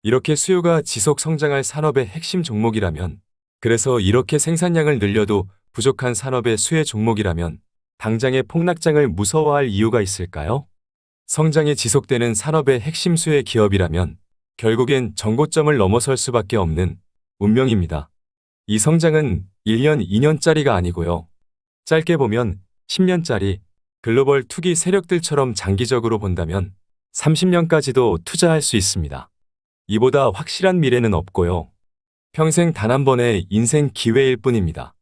이렇게 수요가 지속 성장할 산업의 핵심 종목이라면, 그래서 이렇게 생산량을 늘려도 부족한 산업의 수혜 종목이라면 당장의 폭락장을 무서워할 이유가 있을까요? 성장이 지속되는 산업의 핵심 수혜 기업이라면 결국엔 정고점을 넘어설 수밖에 없는 운명입니다. 이 성장은 1년, 2년짜리가 아니고요. 짧게 보면 10년짜리 글로벌 투기 세력들처럼 장기적으로 본다면 30년까지도 투자할 수 있습니다. 이보다 확실한 미래는 없고요. 평생 단 한 번의 인생 기회일 뿐입니다.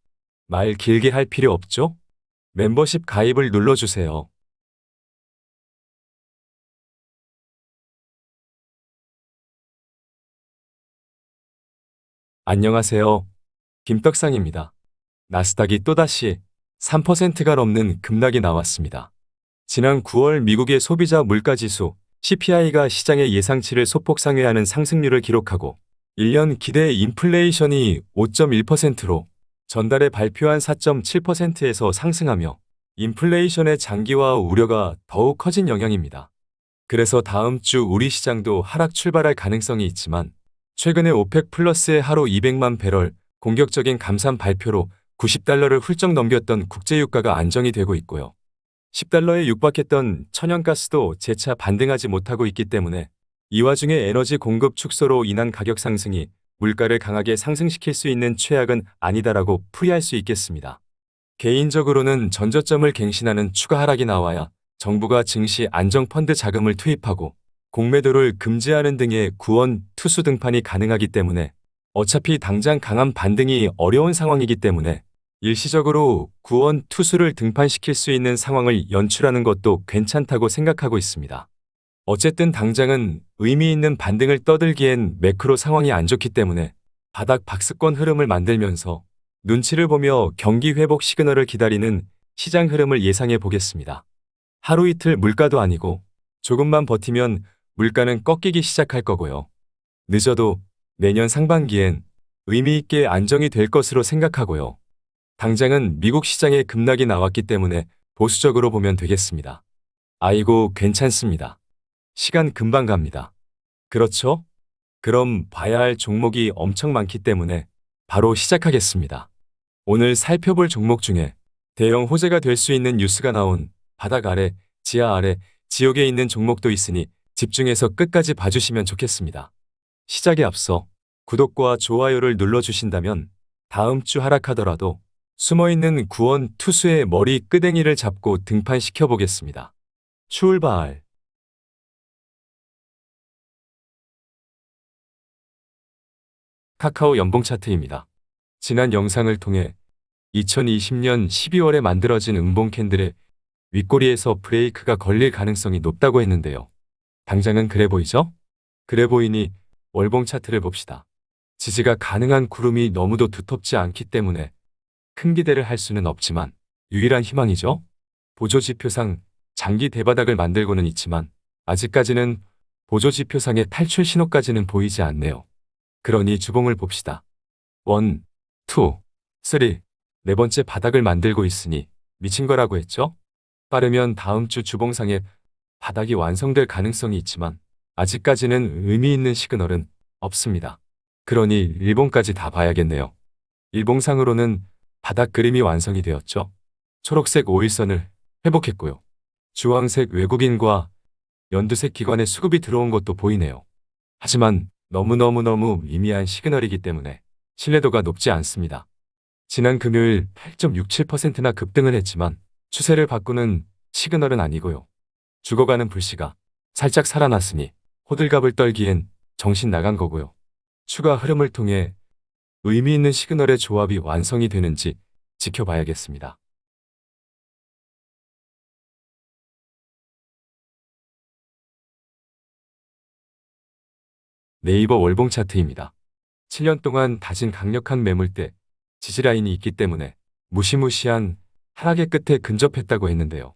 말 길게 할 필요 없죠? 멤버십 가입을 눌러주세요. 안녕하세요. 김떡상입니다. 나스닥이 또다시 3%가 넘는 급락이 나왔습니다. 지난 9월 미국의 소비자 물가지수 CPI가 시장의 예상치를 소폭 상회하는 상승률을 기록하고 1년 기대 인플레이션이 5.1%로 전달에 발표한 4.7%에서 상승하며 인플레이션의 장기화 우려가 더욱 커진 영향입니다. 그래서 다음 주 우리 시장도 하락 출발할 가능성이 있지만 최근에 오펙 플러스의 하루 200만 배럴 공격적인 감산 발표로 90달러를 훌쩍 넘겼던 국제유가가 안정이 되고 있고요. 10달러에 육박했던 천연가스도 재차 반등하지 못하고 있기 때문에 이 와중에 에너지 공급 축소로 인한 가격 상승이 물가를 강하게 상승시킬 수 있는 최악은 아니다라고 풀이할 수 있겠습니다. 개인적으로는 전저점을 갱신하는 추가 하락이 나와야 정부가 증시 안정펀드 자금을 투입하고 공매도를 금지하는 등의 구원 투수 등판이 가능하기 때문에 어차피 당장 강한 반등이 어려운 상황이기 때문에 일시적으로 구원 투수를 등판시킬 수 있는 상황을 연출하는 것도 괜찮다고 생각하고 있습니다. 어쨌든 당장은 의미 있는 반등을 떠들기엔 매크로 상황이 안 좋기 때문에 바닥 박스권 흐름을 만들면서 눈치를 보며 경기 회복 시그널을 기다리는 시장 흐름을 예상해 보겠습니다. 하루 이틀 물가도 아니고 조금만 버티면 물가는 꺾이기 시작할 거고요. 늦어도 내년 상반기엔 의미 있게 안정이 될 것으로 생각하고요. 당장은 미국 시장에 급락이 나왔기 때문에 보수적으로 보면 되겠습니다. 아이고 괜찮습니다. 시간 금방 갑니다. 그렇죠? 그럼 봐야 할 종목이 엄청 많기 때문에 바로 시작하겠습니다. 오늘 살펴볼 종목 중에 대형 호재가 될 수 있는 뉴스가 나온 바닥 아래, 지하 아래, 지옥에 있는 종목도 있으니 집중해서 끝까지 봐주시면 좋겠습니다. 시작에 앞서 구독과 좋아요를 눌러주신다면 다음 주 하락하더라도 숨어있는 구원 투수의 머리 끄댕이를 잡고 등판시켜 보겠습니다. 출발! 카카오 연봉 차트입니다. 지난 영상을 통해 2020년 12월에 만들어진 음봉 캔들의 윗꼬리에서 브레이크가 걸릴 가능성이 높다고 했는데요. 당장은 그래 보이죠? 그래 보이니 월봉 차트를 봅시다. 지지가 가능한 구름이 너무도 두텁지 않기 때문에 큰 기대를 할 수는 없지만 유일한 희망이죠. 보조지표상 장기 대바닥을 만들고는 있지만 아직까지는 보조지표상의 탈출 신호까지는 보이지 않네요. 그러니 주봉을 봅시다. 1, 2, 3, 네 번째 바닥을 만들고 있으니 미친 거라고 했죠? 빠르면 다음 주 주봉상에 바닥이 완성될 가능성이 있지만 아직까지는 의미 있는 시그널은 없습니다. 그러니 일봉까지 다 봐야겠네요. 일봉상으로는 바닥 그림이 완성이 되었죠. 초록색 5일선을 회복했고요. 주황색 외국인과 연두색 기관의 수급이 들어온 것도 보이네요. 하지만 너무너무 미미한 시그널이기 때문에 신뢰도가 높지 않습니다. 지난 금요일 8.67%나 급등을 했지만 추세를 바꾸는 시그널은 아니고요. 죽어가는 불씨가 살짝 살아났으니 호들갑을 떨기엔 정신 나간 거고요. 추가 흐름을 통해 의미 있는 시그널의 조합이 완성이 되는지 지켜봐야겠습니다. 네이버 월봉 차트입니다. 7년 동안 다진 강력한 매물대, 지지라인이 있기 때문에 무시무시한 하락의 끝에 근접했다고 했는데요.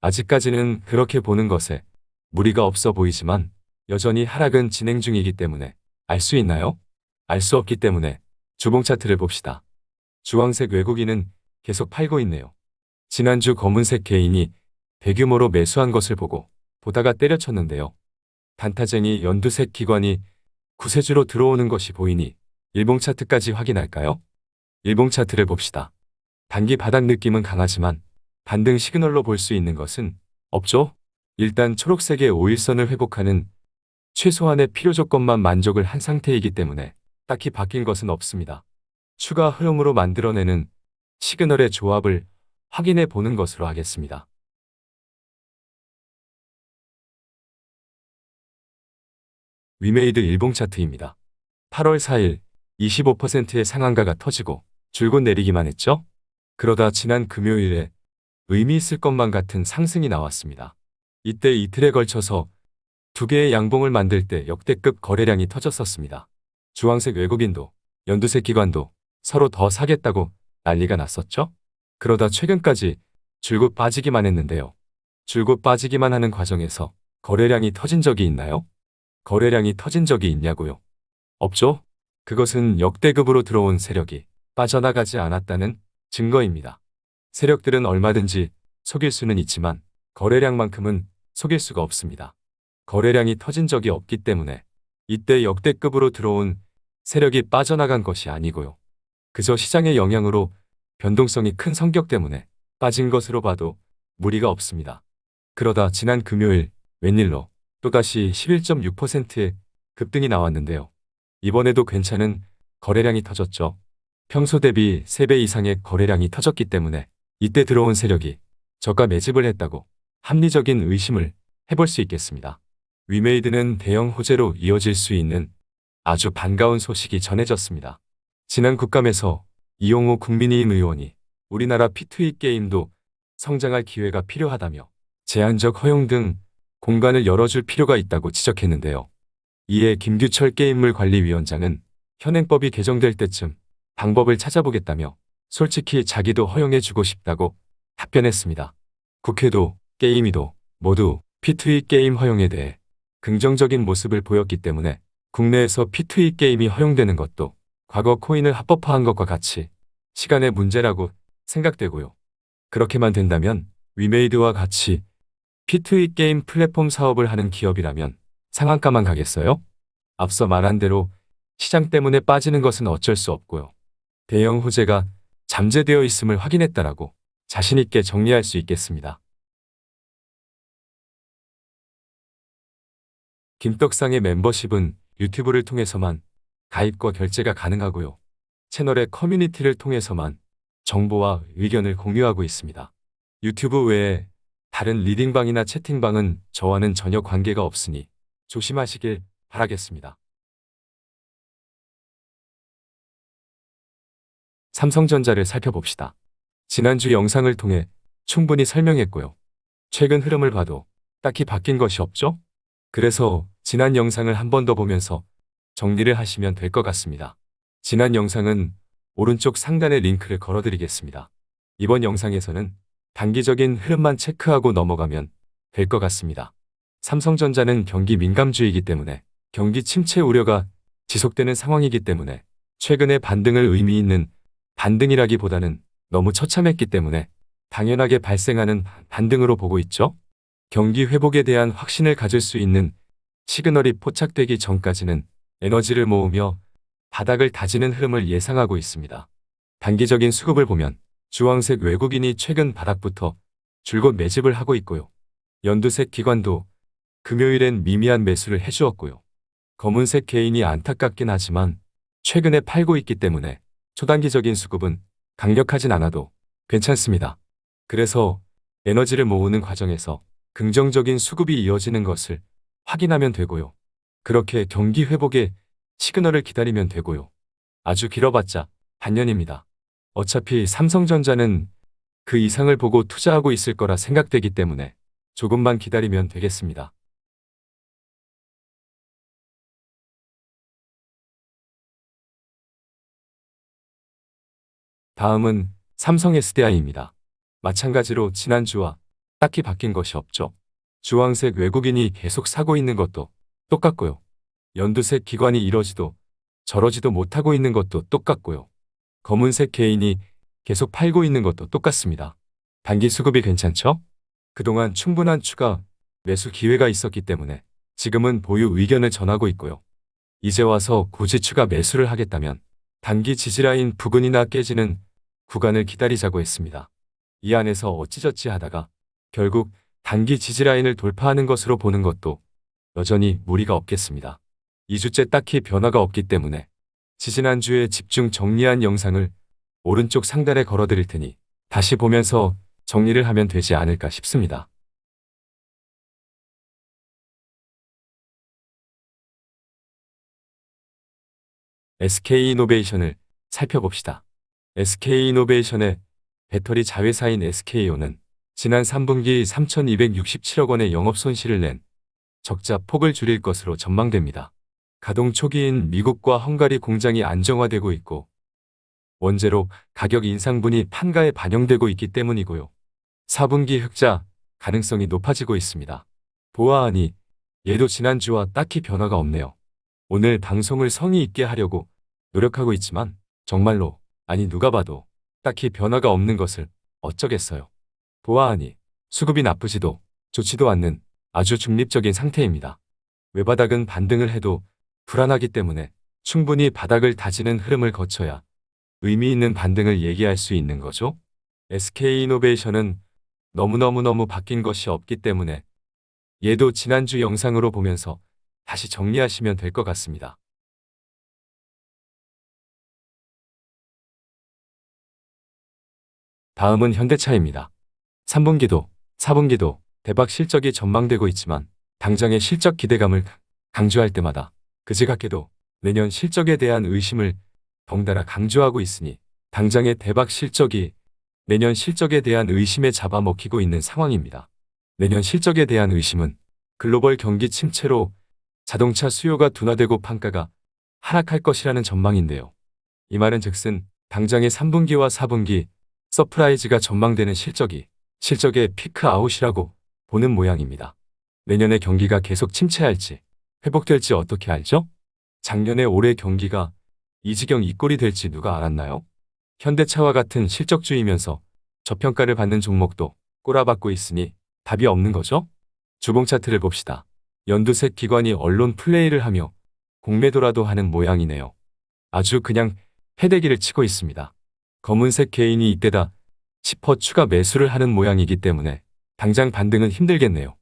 아직까지는 그렇게 보는 것에 무리가 없어 보이지만 여전히 하락은 진행 중이기 때문에 알 수 있나요? 알 수 없기 때문에 주봉 차트를 봅시다. 주황색 외국인은 계속 팔고 있네요. 지난주 검은색 개인이 대규모로 매수한 것을 보고 보다가 때려쳤는데요. 단타쟁이 연두색 기관이 구세주로 들어오는 것이 보이니 일봉 차트까지 확인할까요? 일봉 차트를 봅시다. 단기 바닥 느낌은 강하지만 반등 시그널로 볼 수 있는 것은 없죠? 일단 초록색의 5일선을 회복하는 최소한의 필요 조건만 만족을 한 상태이기 때문에 딱히 바뀐 것은 없습니다. 추가 흐름으로 만들어내는 시그널의 조합을 확인해 보는 것으로 하겠습니다. 위메이드 일봉 차트입니다. 8월 4일 25%의 상한가가 터지고 줄곧 내리기만 했죠? 그러다 지난 금요일에 의미 있을 것만 같은 상승이 나왔습니다. 이때 이틀에 걸쳐서 두 개의 양봉을 만들 때 역대급 거래량이 터졌었습니다. 주황색 외국인도 연두색 기관도 서로 더 사겠다고 난리가 났었죠? 그러다 최근까지 줄곧 빠지기만 했는데요. 줄곧 빠지기만 하는 과정에서 거래량이 터진 적이 있나요? 거래량이 터진 적이 있냐고요? 없죠? 그것은 역대급으로 들어온 세력이 빠져나가지 않았다는 증거입니다. 세력들은 얼마든지 속일 수는 있지만 거래량만큼은 속일 수가 없습니다. 거래량이 터진 적이 없기 때문에 이때 역대급으로 들어온 세력이 빠져나간 것이 아니고요. 그저 시장의 영향으로 변동성이 큰 성격 때문에 빠진 것으로 봐도 무리가 없습니다. 그러다 지난 금요일 웬일로 또다시 11.6%의 급등이 나왔는데요. 이번에도 괜찮은 거래량이 터졌죠. 평소 대비 3배 이상의 거래량이 터졌기 때문에 이때 들어온 세력이 저가 매집을 했다고 합리적인 의심을 해볼 수 있겠습니다. 위메이드는 대형 호재로 이어질 수 있는 아주 반가운 소식이 전해졌습니다. 지난 국감에서 이용호 국민의힘 의원이 우리나라 P2E 게임도 성장할 기회가 필요하다며 제한적 허용 등 공간을 열어줄 필요가 있다고 지적했는데요. 이에 김규철 게임물관리위원장은 현행법이 개정될 때쯤 방법을 찾아보겠다며 솔직히 자기도 허용해주고 싶다고 답변했습니다. 국회도 게임위도 모두 P2E 게임 허용에 대해 긍정적인 모습을 보였기 때문에 국내에서 P2E 게임이 허용되는 것도 과거 코인을 합법화한 것과 같이 시간의 문제라고 생각되고요. 그렇게만 된다면 위메이드와 같이 P2E 게임 플랫폼 사업을 하는 기업이라면 상한가만 가겠어요? 앞서 말한 대로 시장 때문에 빠지는 것은 어쩔 수 없고요. 대형 호재가 잠재되어 있음을 확인했다라고 자신있게 정리할 수 있겠습니다. 김떡상의 멤버십은 유튜브를 통해서만 가입과 결제가 가능하고요. 채널의 커뮤니티를 통해서만 정보와 의견을 공유하고 있습니다. 유튜브 외에 다른 리딩방이나 채팅방은 저와는 전혀 관계가 없으니 조심하시길 바라겠습니다. 삼성전자를 살펴봅시다. 지난주 영상을 통해 충분히 설명했고요. 최근 흐름을 봐도 딱히 바뀐 것이 없죠? 그래서 지난 영상을 한 번 더 보면서 정리를 하시면 될 것 같습니다. 지난 영상은 오른쪽 상단에 링크를 걸어드리겠습니다. 이번 영상에서는 단기적인 흐름만 체크하고 넘어가면 될 것 같습니다. 삼성전자는 경기 민감주이기 때문에 경기 침체 우려가 지속되는 상황이기 때문에 최근의 반등을 의미 있는 반등이라기보다는 너무 처참했기 때문에 당연하게 발생하는 반등으로 보고 있죠. 경기 회복에 대한 확신을 가질 수 있는 시그널이 포착되기 전까지는 에너지를 모으며 바닥을 다지는 흐름을 예상하고 있습니다. 단기적인 수급을 보면 주황색 외국인이 최근 바닥부터 줄곧 매집을 하고 있고요. 연두색 기관도 금요일엔 미미한 매수를 해주었고요. 검은색 개인이 안타깝긴 하지만 최근에 팔고 있기 때문에 초단기적인 수급은 강력하진 않아도 괜찮습니다. 그래서 에너지를 모으는 과정에서 긍정적인 수급이 이어지는 것을 확인하면 되고요. 그렇게 경기 회복의 시그널을 기다리면 되고요. 아주 길어봤자 반년입니다. 어차피 삼성전자는 그 이상을 보고 투자하고 있을 거라 생각되기 때문에 조금만 기다리면 되겠습니다. 다음은 삼성 SDI입니다. 마찬가지로 지난주와 딱히 바뀐 것이 없죠. 주황색 외국인이 계속 사고 있는 것도 똑같고요. 연두색 기관이 이러지도 저러지도 못하고 있는 것도 똑같고요. 검은색 개인이 계속 팔고 있는 것도 똑같습니다. 단기 수급이 괜찮죠? 그동안 충분한 추가 매수 기회가 있었기 때문에 지금은 보유 의견을 전하고 있고요. 이제 와서 굳이 추가 매수를 하겠다면 단기 지지라인 부근이나 깨지는 구간을 기다리자고 했습니다. 이 안에서 어찌저찌 하다가 결국 단기 지지라인을 돌파하는 것으로 보는 것도 여전히 무리가 없겠습니다. 2주째 딱히 변화가 없기 때문에 지지난주에 집중 정리한 영상을 오른쪽 상단에 걸어드릴 테니 다시 보면서 정리를 하면 되지 않을까 싶습니다. SK이노베이션을 살펴봅시다. SK이노베이션의 배터리 자회사인 SK온은 지난 3분기 3,267억 원의 영업 손실을 낸 적자 폭을 줄일 것으로 전망됩니다. 가동 초기인 미국과 헝가리 공장이 안정화되고 있고 원재료 가격 인상분이 판가에 반영되고 있기 때문이고요. 4분기 흑자 가능성이 높아지고 있습니다. 보아하니 얘도 지난주와 딱히 변화가 없네요. 오늘 방송을 성의 있게 하려고 노력하고 있지만 정말로 아니 누가 봐도 딱히 변화가 없는 것을 어쩌겠어요. 보아하니 수급이 나쁘지도 좋지도 않는 아주 중립적인 상태입니다. 외바닥은 반등을 해도 불안하기 때문에 충분히 바닥을 다지는 흐름을 거쳐야 의미 있는 반등을 얘기할 수 있는 거죠. SK이노베이션은 너무 바뀐 것이 없기 때문에 얘도 지난주 영상으로 보면서 다시 정리하시면 될 것 같습니다. 다음은 현대차입니다. 3분기도, 4분기도 대박 실적이 전망되고 있지만 당장의 실적 기대감을 강조할 때마다 그지같게도 내년 실적에 대한 의심을 덩달아 강조하고 있으니 당장의 대박 실적이 내년 실적에 대한 의심에 잡아먹히고 있는 상황입니다. 내년 실적에 대한 의심은 글로벌 경기 침체로 자동차 수요가 둔화되고 판가가 하락할 것이라는 전망인데요. 이 말은 즉슨 당장의 3분기와 4분기 서프라이즈가 전망되는 실적의 피크아웃이라고 보는 모양입니다. 내년에 경기가 계속 침체할지 회복될지 어떻게 알죠? 작년에 올해 경기가 이 지경 이 꼴이 될지 누가 알았나요? 현대차와 같은 실적주이면서 저평가를 받는 종목도 꼬라박고 있으니 답이 없는 거죠? 주봉 차트를 봅시다. 연두색 기관이 언론 플레이를 하며 공매도라도 하는 모양이네요. 아주 그냥 패대기를 치고 있습니다. 검은색 개인이 이때다 싶어 추가 매수를 하는 모양이기 때문에 당장 반등은 힘들겠네요.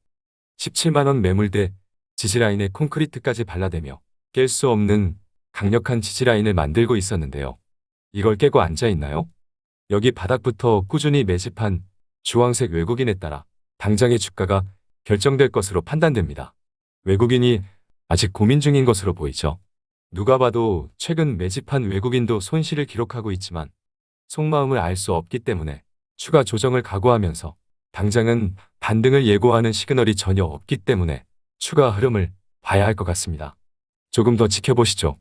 17만원 매물대 지지라인에 콘크리트까지 발라대며 깰 수 없는 강력한 지지라인을 만들고 있었는데요. 이걸 깨고 앉아있나요? 여기 바닥부터 꾸준히 매집한 주황색 외국인에 따라 당장의 주가가 결정될 것으로 판단됩니다. 외국인이 아직 고민 중인 것으로 보이죠. 누가 봐도 최근 매집한 외국인도 손실을 기록하고 있지만 속마음을 알 수 없기 때문에 추가 조정을 각오하면서 당장은 반등을 예고하는 시그널이 전혀 없기 때문에 추가 흐름을 봐야 할 것 같습니다. 조금 더 지켜보시죠.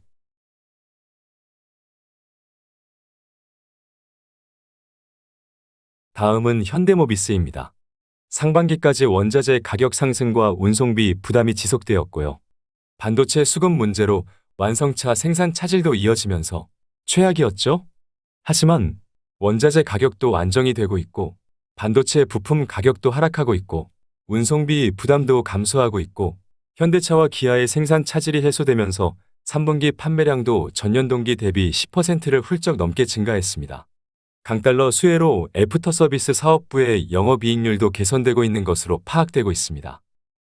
다음은 현대모비스입니다. 상반기까지 원자재 가격 상승과 운송비 부담이 지속되었고요. 반도체 수급 문제로 완성차 생산 차질도 이어지면서 최악이었죠? 하지만 원자재 가격도 안정이 되고 있고 반도체 부품 가격도 하락하고 있고 운송비 부담도 감소하고 있고 현대차와 기아의 생산 차질이 해소되면서 3분기 판매량도 전년 동기 대비 10%를 훌쩍 넘게 증가했습니다. 강달러 수혜로 애프터 서비스 사업부의 영업이익률도 개선되고 있는 것으로 파악되고 있습니다.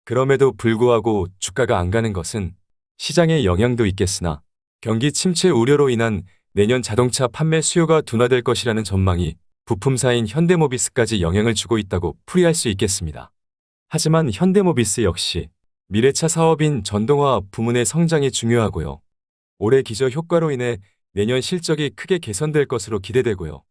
그럼에도 불구하고 주가가 안 가는 것은 시장의 영향도 있겠으나 경기 침체 우려로 인한 내년 자동차 판매 수요가 둔화될 것이라는 전망이 부품사인 현대모비스까지 영향을 주고 있다고 풀이할 수 있겠습니다. 하지만 현대모비스 역시 미래차 사업인 전동화 부문의 성장이 중요하고요. 올해 기저 효과로 인해 내년 실적이 크게 개선될 것으로 기대되고요.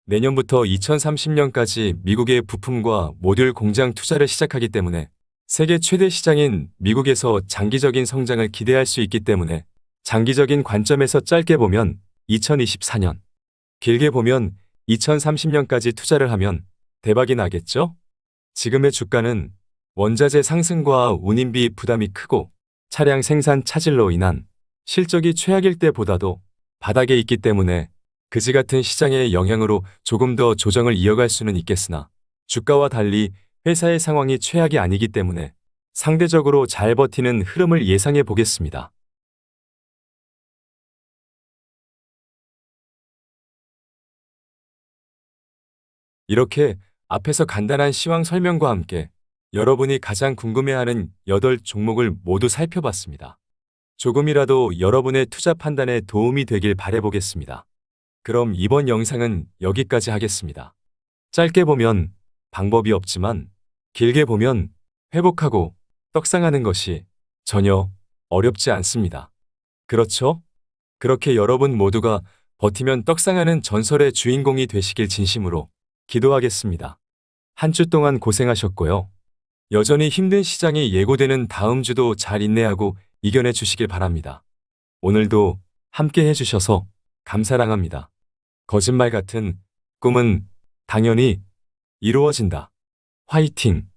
내년부터 2030년까지 미국의 부품과 모듈 공장 투자를 시작하기 때문에 세계 최대 시장인 미국에서 장기적인 성장을 기대할 수 있기 때문에 장기적인 관점에서 짧게 보면 2024년, 길게 보면 2030년까지 투자를 하면 대박이 나겠죠? 지금의 주가는 원자재 상승과 운임비 부담이 크고 차량 생산 차질로 인한 실적이 최악일 때보다도 바닥에 있기 때문에 그지 같은 시장의 영향으로 조금 더 조정을 이어갈 수는 있겠으나 주가와 달리 회사의 상황이 최악이 아니기 때문에 상대적으로 잘 버티는 흐름을 예상해 보겠습니다. 이렇게 앞에서 간단한 시황 설명과 함께 여러분이 가장 궁금해하는 8종목을 모두 살펴봤습니다. 조금이라도 여러분의 투자 판단에 도움이 되길 바라보겠습니다. 그럼 이번 영상은 여기까지 하겠습니다. 짧게 보면 방법이 없지만 길게 보면 회복하고 떡상하는 것이 전혀 어렵지 않습니다. 그렇죠? 그렇게 여러분 모두가 버티면 떡상하는 전설의 주인공이 되시길 진심으로 기도하겠습니다. 한 주 동안 고생하셨고요. 여전히 힘든 시장이 예고되는 다음 주도 잘 인내하고 이겨내 주시길 바랍니다. 오늘도 함께 해주셔서 감사합니다. 거짓말 같은 꿈은 당연히 이루어진다. 화이팅!